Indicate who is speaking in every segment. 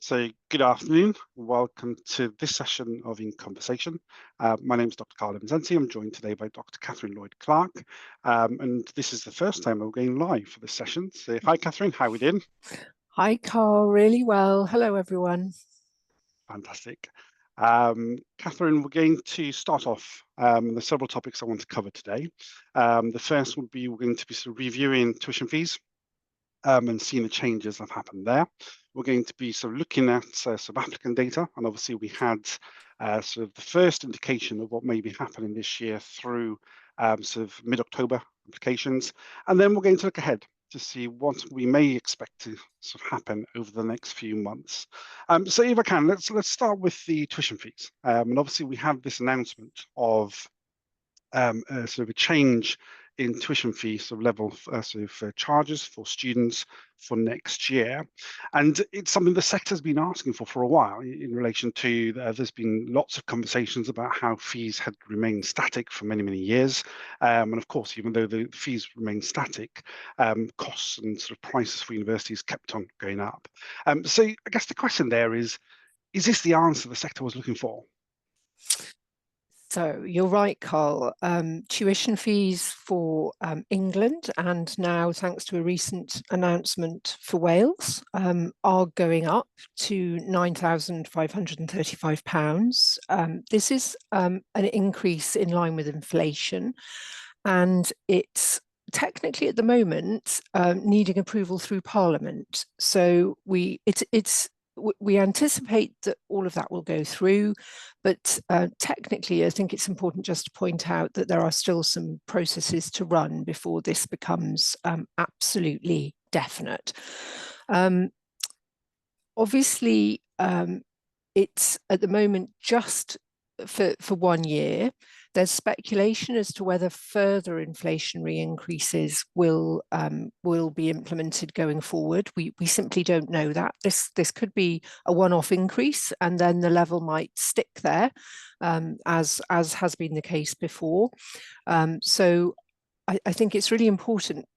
Speaker 1: So good afternoon. Welcome to this session of In Conversation. My name is Dr. Karl Devincenzi. I'm joined today by Dr. Katherine Lloyd Clark. And this is the first time we're going live for this session. So hi, Katherine, how are we doing?
Speaker 2: Hi, Karl. Really well. Hello, everyone.
Speaker 1: Fantastic. Katherine, we're going to start off. There's several topics I want to cover today. The first would be we're going to be sort of reviewing tuition fees and seeing the changes that have happened there. We're going to be sort of looking at some applicant data, and obviously we had sort of the first indication of what may be happening this year through sort of mid-October applications, and then we're going to look ahead to see what we may expect to sort of happen over the next few months. So if I can, let's start with the tuition fees, and obviously we have this announcement of sort of a change in tuition fee sort of level charges for students for next year, and it's something the sector's been asking for a while. In relation to there's been lots of conversations about how fees had remained static for many years, and of course, even though the fees remain static, costs and sort of prices for universities kept on going up. So I guess the question there is this the answer the sector was looking for?
Speaker 2: So you're right, Karl. Tuition fees for England, and now thanks to a recent announcement for Wales, are going up to £9,535. This is an increase in line with inflation, and it's technically at the moment needing approval through Parliament. So we anticipate that all of that will go through, but technically, I think it's important just to point out that there are still some processes to run before this becomes absolutely definite. Obviously, it's at the moment just for 1 year. There's speculation as to whether further inflationary increases will be implemented going forward. We simply don't know that. This could be a one-off increase, and then the level might stick there, as has been the case before. So I think it's really important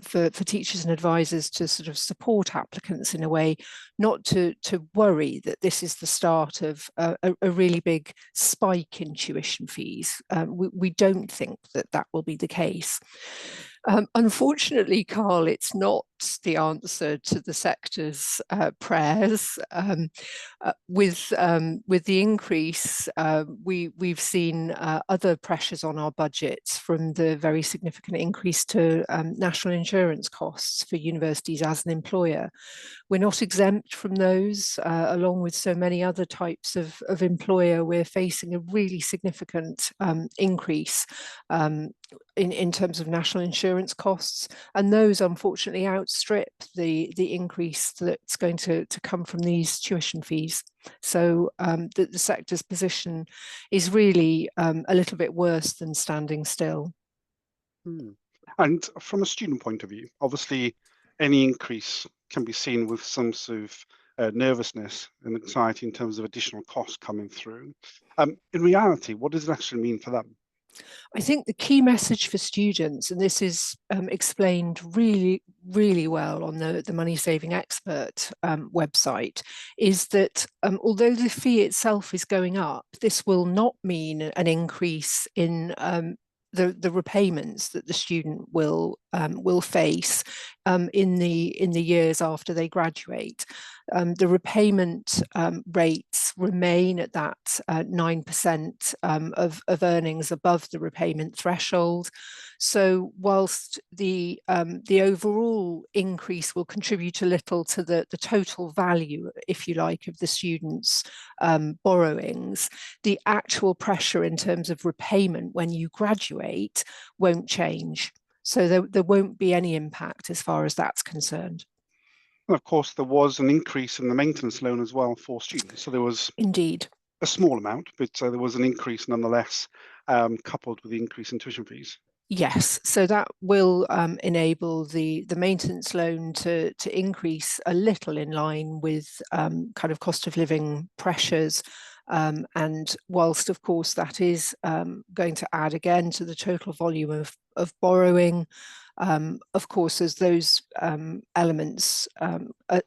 Speaker 2: for teachers and advisors to sort of support applicants in a way, not to worry that this is the start of a really big spike in tuition fees. We don't think that will be the case. Unfortunately, Karl, it's not the answer to the sector's prayers. With the increase, we've seen other pressures on our budgets, from the very significant increase to national insurance costs for universities as an employer. We're not exempt from those. Along with so many other types of employer, we're facing a really significant increase in terms of national insurance costs, and those unfortunately outstrip the increase that's going to come from these tuition fees. So the sector's position is really a little bit worse than standing still.
Speaker 1: And from a student point of view, obviously any increase can be seen with some sort of nervousness and anxiety in terms of additional costs coming through. In reality, what does it actually mean for them?
Speaker 2: I think the key message for students, and this is explained really well on the Money Saving Expert website, is that although the fee itself is going up, this will not mean an increase in the repayments that the student will face in the years after they graduate. The repayment rates remain at that 9% of earnings above the repayment threshold. So whilst the overall increase will contribute a little to the total value, if you like, of the students' borrowings, the actual pressure in terms of repayment when you graduate won't change. So there won't be any impact as far as that's concerned.
Speaker 1: And of course, there was an increase in the maintenance loan as well for students. So there was
Speaker 2: indeed
Speaker 1: a small amount, but there was an increase nonetheless, coupled with the increase in tuition fees.
Speaker 2: Yes, so that will enable the maintenance loan to increase a little in line with kind of cost of living pressures. And whilst, of course, that is going to add again to the total volume of borrowing, Of course, as those elements are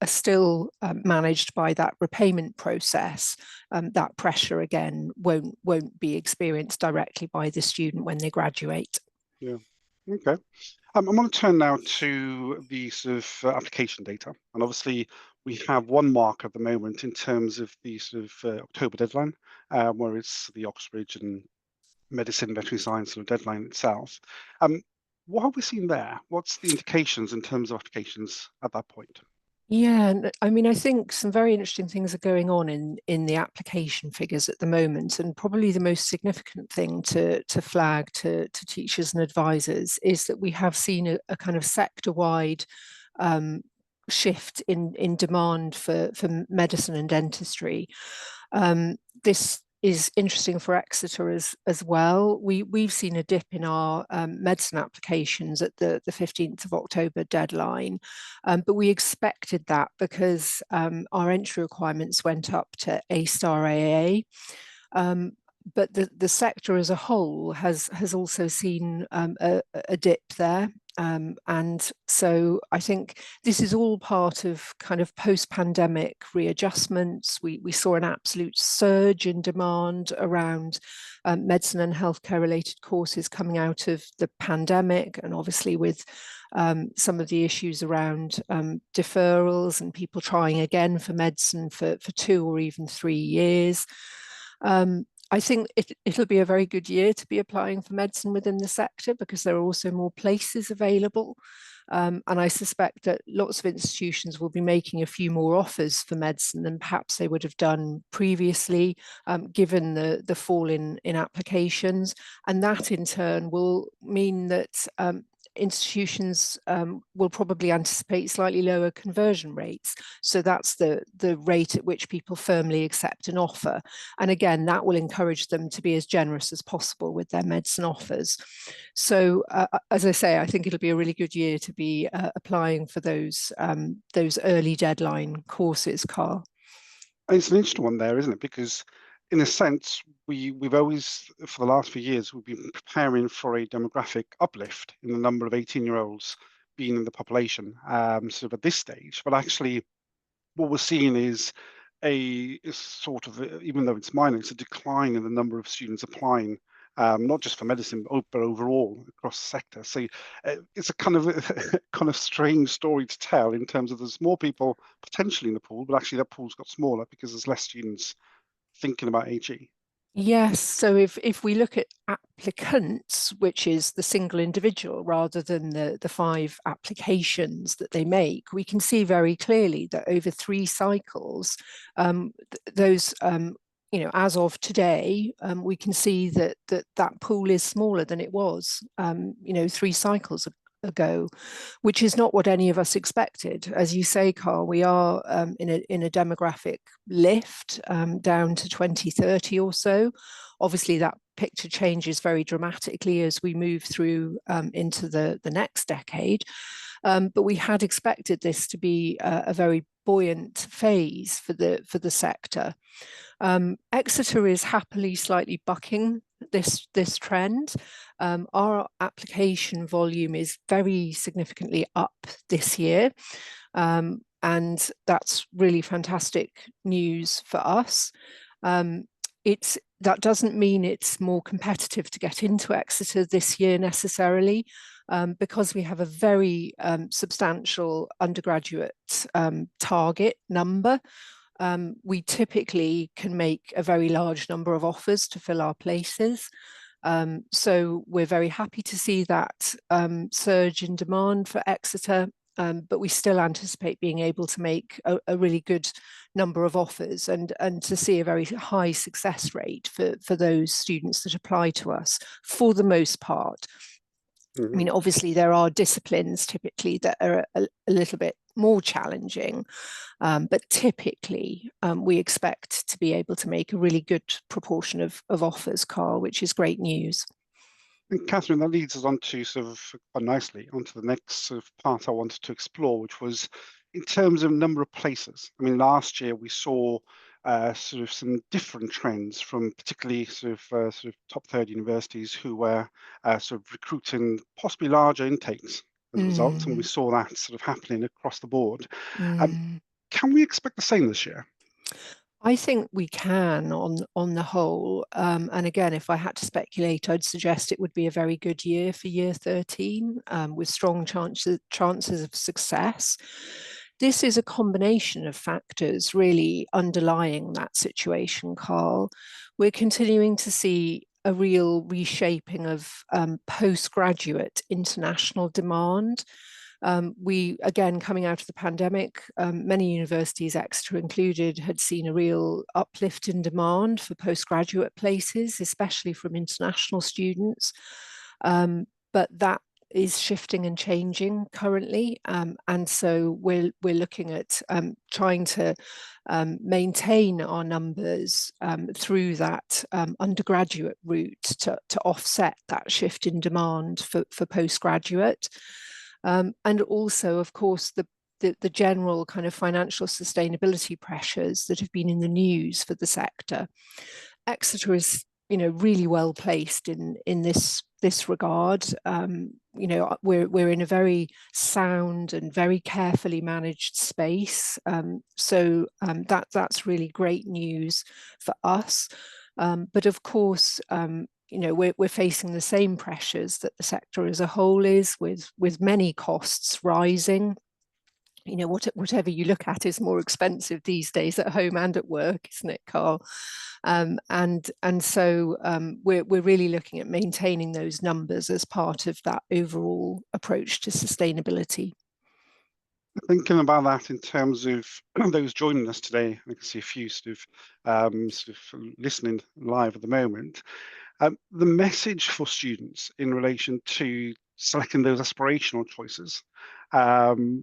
Speaker 2: still managed by that repayment process, that pressure again won't be experienced directly by the student when they graduate.
Speaker 1: Yeah. Okay. I'm going to turn now to the sort of application data, and obviously we have one mark at the moment in terms of the sort of October deadline, where it's the Oxbridge and medicine, veterinary science sort of deadline itself. What have we seen there? What's the indications in terms of applications at that point?
Speaker 2: Yeah, and I mean, I think some very interesting things are going on in the application figures at the moment, and probably the most significant thing to flag to teachers and advisors is that we have seen a kind of sector-wide shift in demand for medicine and dentistry. This is interesting for Exeter as well. We've seen a dip in our medicine applications at the 15th of October deadline, but we expected that because our entry requirements went up to A-star AA. But the sector as a whole has also seen a dip there. And so I think this is all part of kind of post-pandemic readjustments. We saw an absolute surge in demand around medicine and healthcare related courses coming out of the pandemic, and obviously with some of the issues around deferrals and people trying again for medicine for 2 or even 3 years. I think it'll be a very good year to be applying for medicine within the sector because there are also more places available. And I suspect that lots of institutions will be making a few more offers for medicine than perhaps they would have done previously, given the fall in applications. And that in turn will mean that institutions will probably anticipate slightly lower conversion rates. So that's the rate at which people firmly accept an offer. And again, that will encourage them to be as generous as possible with their medicine offers. So as I say, I think it'll be a really good year to be applying for those early deadline courses, Karl.
Speaker 1: It's an interesting one there, isn't it? Because in a sense, we've always, for the last few years, we've been preparing for a demographic uplift in the number of 18-year-olds being in the population, sort of at this stage. But actually, what we're seeing is a sort of, even though it's minor, it's a decline in the number of students applying, not just for medicine, but overall across the sector. So it's a kind of strange story to tell in terms of there's more people potentially in the pool, but actually that pool's got smaller because there's less students thinking about HE.
Speaker 2: Yes, so if we look at applicants, which is the single individual rather than the 5 applications that they make, we can see very clearly that over 3 cycles, those as of today, we can see that pool is smaller than it was 3 cycles ago, which is not what any of us expected. As you say, Karl, we are in a demographic lift down to 2030 or so. Obviously, that picture changes very dramatically as we move through into the next decade. But we had expected this to be a very buoyant phase for the sector. Exeter is happily slightly bucking this trend. Our application volume is very significantly up this year, and that's really fantastic news for us. That doesn't mean it's more competitive to get into Exeter this year necessarily, because we have a very substantial undergraduate target number. We typically can make a very large number of offers to fill our places. So we're very happy to see that surge in demand for Exeter, but we still anticipate being able to make a really good number of offers and to see a very high success rate for those students that apply to us for the most part. I mean, obviously there are disciplines typically that are a little bit more challenging, but typically we expect to be able to make a really good proportion of offers, Karl, which is great news.
Speaker 1: And Katherine, that leads us on to sort of quite nicely onto the next sort of part I wanted to explore, which was in terms of number of places. I mean, last year we saw sort of some different trends from particularly sort of top 30 universities who were sort of recruiting possibly larger intakes as a result, and we saw that sort of happening across the board.
Speaker 2: Mm.
Speaker 1: Can we expect the same this year?
Speaker 2: I think we can on the whole. And again, if I had to speculate, I'd suggest it would be a very good year for year 13 with strong chances of success. This is a combination of factors really underlying that situation, Karl. We're continuing to see a real reshaping of postgraduate international demand. We, again, coming out of the pandemic, many universities, Exeter included, had seen a real uplift in demand for postgraduate places, especially from international students. But that is shifting and changing currently. And so we're looking at trying to maintain our numbers through that undergraduate route to offset that shift in demand for postgraduate. And also, of course, the general kind of financial sustainability pressures that have been in the news for the sector. Exeter is, really well placed in this regard. We're in a very sound and very carefully managed space. So that's really great news for us. But of course, we're facing the same pressures that the sector as a whole is, with many costs rising. Whatever you look at is more expensive these days at home and at work, isn't it, Karl? And so we're really looking at maintaining those numbers as part of that overall approach to sustainability.
Speaker 1: Thinking about that in terms of those joining us today, I can see a few sort of listening live at the moment. The message for students in relation to selecting those aspirational choices,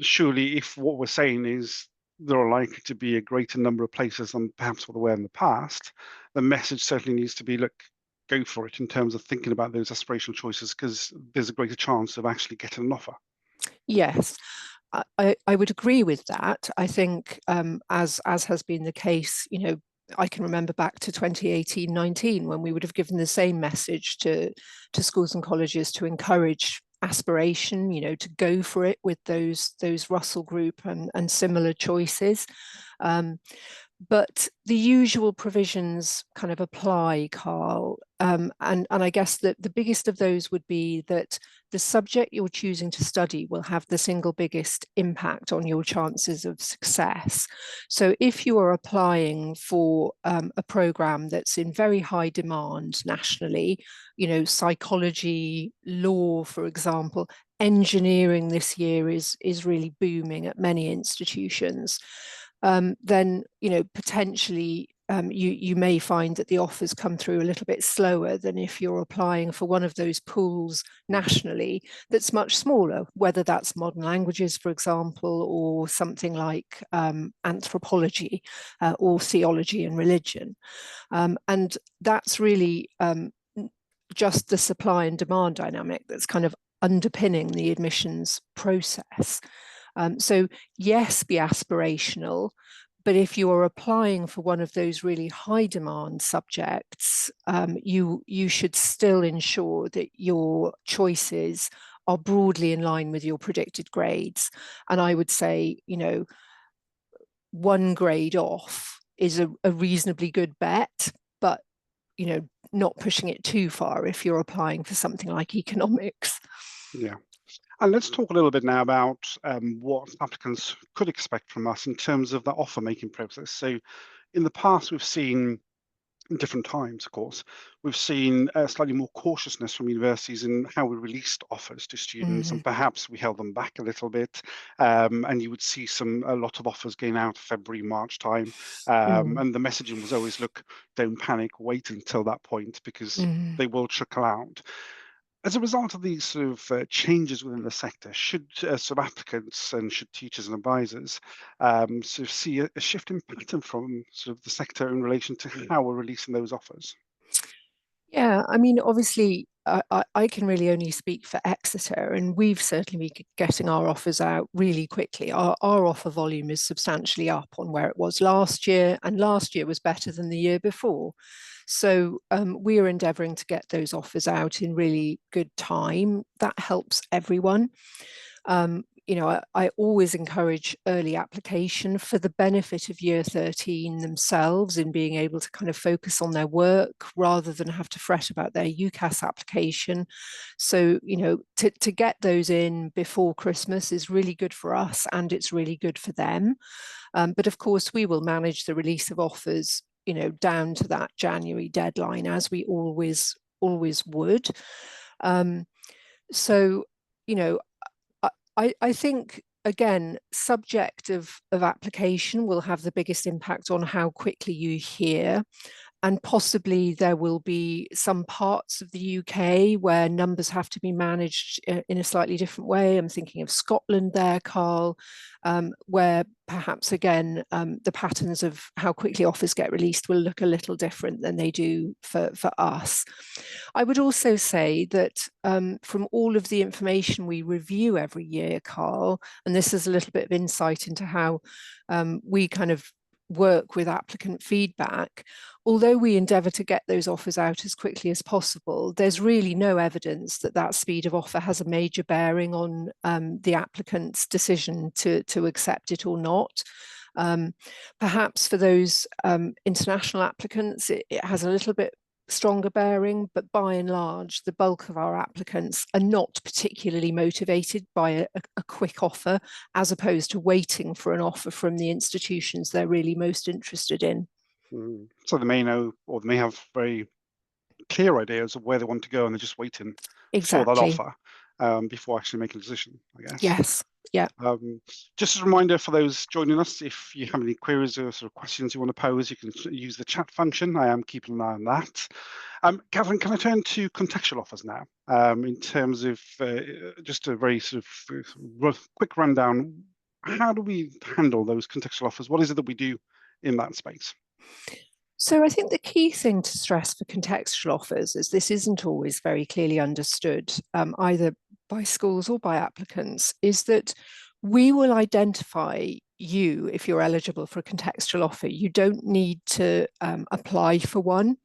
Speaker 1: surely if what we're saying is there are likely to be a greater number of places than perhaps what there were in the past, the message certainly needs to be, look, go for it in terms of thinking about those aspirational choices, because there's a greater chance of actually getting an offer.
Speaker 2: Yes. I would agree with that. I think, as has been the case, I can remember back to 2018-19 when we would have given the same message to schools and colleges to encourage aspiration, to go for it with those Russell Group and similar choices. But the usual provisions kind of apply, Karl. And I guess that the biggest of those would be that the subject you're choosing to study will have the single biggest impact on your chances of success. So if you are applying for a program that's in very high demand nationally, psychology, law, for example, engineering this year is really booming at many institutions. Then potentially you may find that the offers come through a little bit slower than if you're applying for one of those pools nationally that's much smaller, whether that's modern languages, for example, or something like anthropology or theology and religion. And that's really just the supply and demand dynamic that's kind of underpinning the admissions process. So yes, be aspirational, but if you are applying for one of those really high demand subjects, you should still ensure that your choices are broadly in line with your predicted grades. And I would say, one grade off is a reasonably good bet, but not pushing it too far if you're applying for something like economics.
Speaker 1: Yeah. And let's talk a little bit now about what applicants could expect from us in terms of the offer making process. So in the past, we've seen, in different times, of course, we've seen slightly more cautiousness from universities in how we released offers to students, and perhaps we held them back a little bit. And you would see a lot of offers going out February, March time. And the messaging was always, look, don't panic, wait until that point, because they will trickle out. As a result of these sort of changes within the sector, should sort of applicants and should teachers and advisors sort of see a shift in pattern from sort of the sector in relation to how we're releasing those offers?
Speaker 2: Yeah, I mean, obviously, I can really only speak for Exeter, and we've certainly been getting our offers out really quickly. Our offer volume is substantially up on where it was last year, and last year was better than the year before. So we are endeavouring to get those offers out in really good time. That helps everyone. You know, I always encourage early application for the benefit of year 13 themselves in being able to kind of focus on their work rather than have to fret about their UCAS application. So, you know, to get those in before Christmas is really good for us and it's really good for them. But of course, we will manage the release of offers, you know, down to that January deadline as we always would. So, you know, I think, again, subject of application will have the biggest impact on how quickly you hear. And possibly there will be some parts of the UK where numbers have to be managed in a slightly different way. I'm thinking of Scotland there, Karl, where perhaps, again, the patterns of how quickly offers get released will look a little different than they do for us. I would also say that from all of the information we review every year, Karl, and this is a little bit of insight into how we kind of work with applicant feedback, although we endeavour to get those offers out as quickly as possible, there's really no evidence that that speed of offer has a major bearing on the applicant's decision to accept it or not. Perhaps for those international applicants, it has a little bit stronger bearing, but by and large, the bulk of our applicants are not particularly motivated by a quick offer, as opposed to waiting for an offer from the institutions they're really most interested in.
Speaker 1: So they may know, or they may have very clear ideas of where they want to go, and they're just waiting for that offer before actually making a decision, I guess.
Speaker 2: Yes. Yeah.
Speaker 1: Just as a reminder for those joining us, if you have any queries or sort of questions you want to pose, you can use the chat function. I am keeping an eye on that. Katherine, can I turn to contextual offers now? In terms of just a very sort of quick rundown, how do we handle those contextual offers? What is it that we do in that space?
Speaker 2: So I think the key thing to stress for contextual offers is this isn't always very clearly understood, either by schools or by applicants, is that we will identify you if you're eligible for a contextual offer. You don't need to apply for one.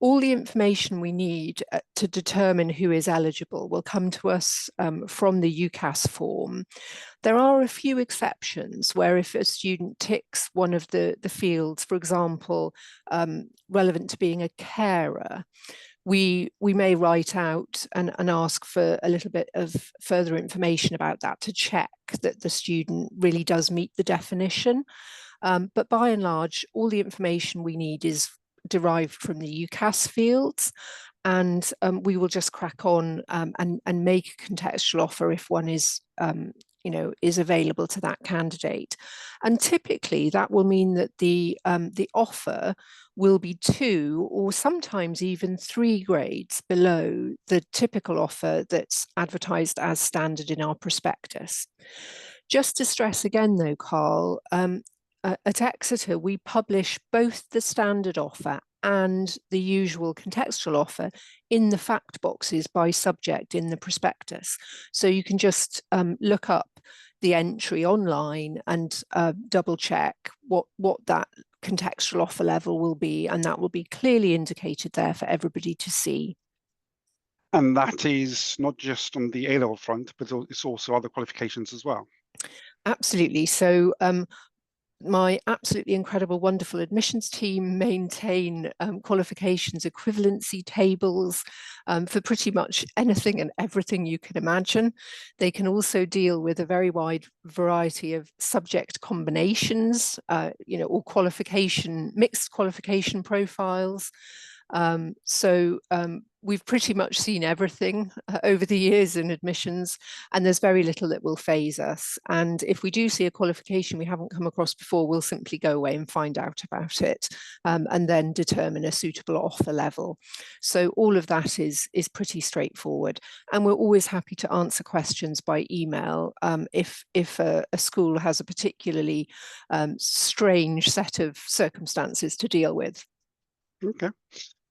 Speaker 2: All the information we need to determine who is eligible will come to us from the UCAS form. There are a few exceptions where if a student ticks one of the fields, for example, relevant to being a carer, we may write out and ask for a little bit of further information about that to check that the student really does meet the definition. But by and large, all the information we need is derived from the UCAS fields, and we will just crack on and make a contextual offer if one is is available to that candidate. And typically that will mean that the offer will be 2 or sometimes even 3 grades below the typical offer that's advertised as standard in our prospectus. Just to stress again though, Karl, at Exeter, we publish both the standard offer and the usual contextual offer in the fact boxes by subject in the prospectus. So you can just look up the entry online and double check what that contextual offer level will be, and that will be clearly indicated there for everybody to see.
Speaker 1: And that is not just on the A-level front, but it's also other qualifications as well.
Speaker 2: Absolutely. So my absolutely incredible, wonderful admissions team maintain qualifications equivalency tables for pretty much anything and everything you can imagine. They can also deal with a very wide variety of subject combinations, or mixed qualification profiles. We've pretty much seen everything over the years in admissions, and there's very little that will phase us. And if we do see a qualification we haven't come across before, we'll simply go away and find out about it, and then determine a suitable offer level. So all of that is pretty straightforward. And we're always happy to answer questions by email if a school has a particularly strange set of circumstances to deal with.
Speaker 1: Okay.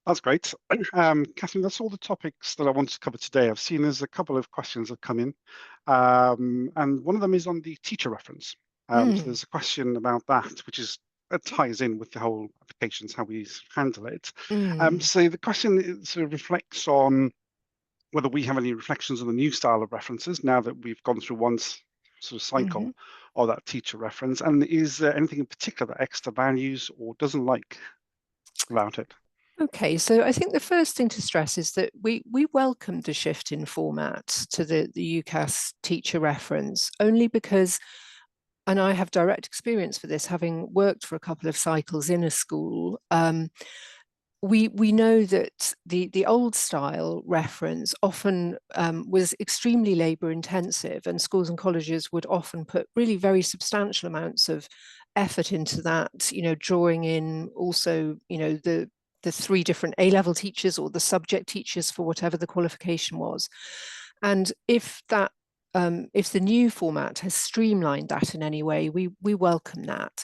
Speaker 1: That's great. Katherine, that's all the topics that I wanted to cover today. I've seen there's a couple of questions that come in, and one of them is on the teacher reference. So there's a question about that, which ties in with the whole applications, how we handle it. So the question sort of reflects on whether we have any reflections on the new style of references now that we've gone through one sort of cycle of that teacher reference, and is there anything in particular that Exeter values or doesn't like about it?
Speaker 2: Okay, so I think the first thing to stress is that we welcomed the shift in format to the UCAS teacher reference only because, and I have direct experience for this, having worked for a couple of cycles in a school, we know that the old style reference often was extremely labour intensive, and schools and colleges would often put really very substantial amounts of effort into that, you know, drawing in also, you know, the 3 different A-level teachers or the subject teachers for whatever the qualification was. And if that if the new format has streamlined that in any way, we welcome that.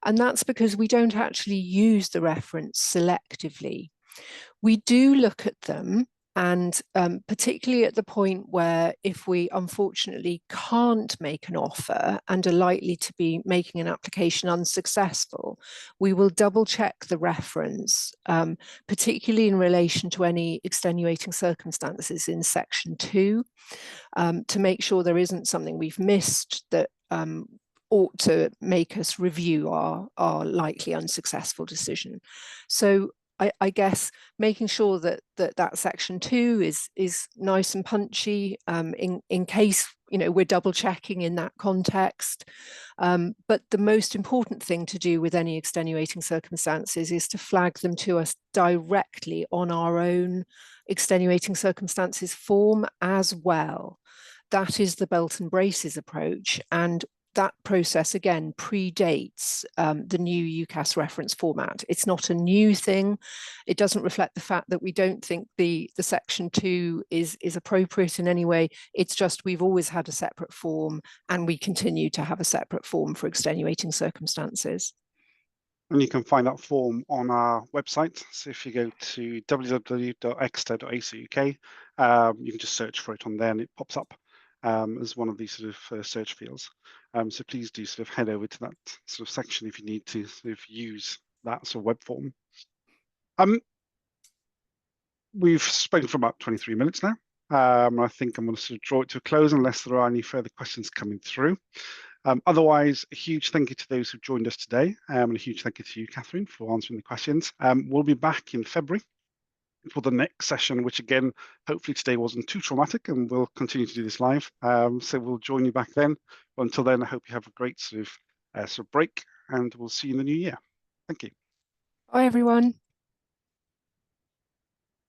Speaker 2: And that's because we don't actually use the reference selectively. We do look at them, and particularly at the point where if we unfortunately can't make an offer and are likely to be making an application unsuccessful, we will double check the reference, particularly in relation to any extenuating circumstances in section 2, to make sure there isn't something we've missed that ought to make us review our likely unsuccessful decision. So I guess making sure that section 2 is nice and punchy in case, you know, we're double checking in that context. But the most important thing to do with any extenuating circumstances is to flag them to us directly on our own extenuating circumstances form as well. That is the belt and braces approach, and that process again predates the new UCAS reference format. It's not a new thing. It doesn't reflect the fact that we don't think the section 2 is appropriate in any way. It's just we've always had a separate form, and we continue to have a separate form for extenuating circumstances.
Speaker 1: And you can find that form on our website. So if you go to www.exeter.ac.uk, you can just search for it on there and it pops up as one of these sort of search fields. So please do sort of head over to that sort of section if you need to sort of use that sort of web form. We've spoken for about 23 minutes now. I think I'm going to sort of draw it to a close unless there are any further questions coming through. Otherwise, a huge thank you to those who joined us today, and a huge thank you to you, Katherine, for answering the questions. We'll be back in February for the next session, which again, hopefully today wasn't too traumatic, and we'll continue to do this live. So we'll join you back then. But until then, I hope you have a great sort of break, and we'll see you in the new year. Thank you.
Speaker 2: Bye, everyone.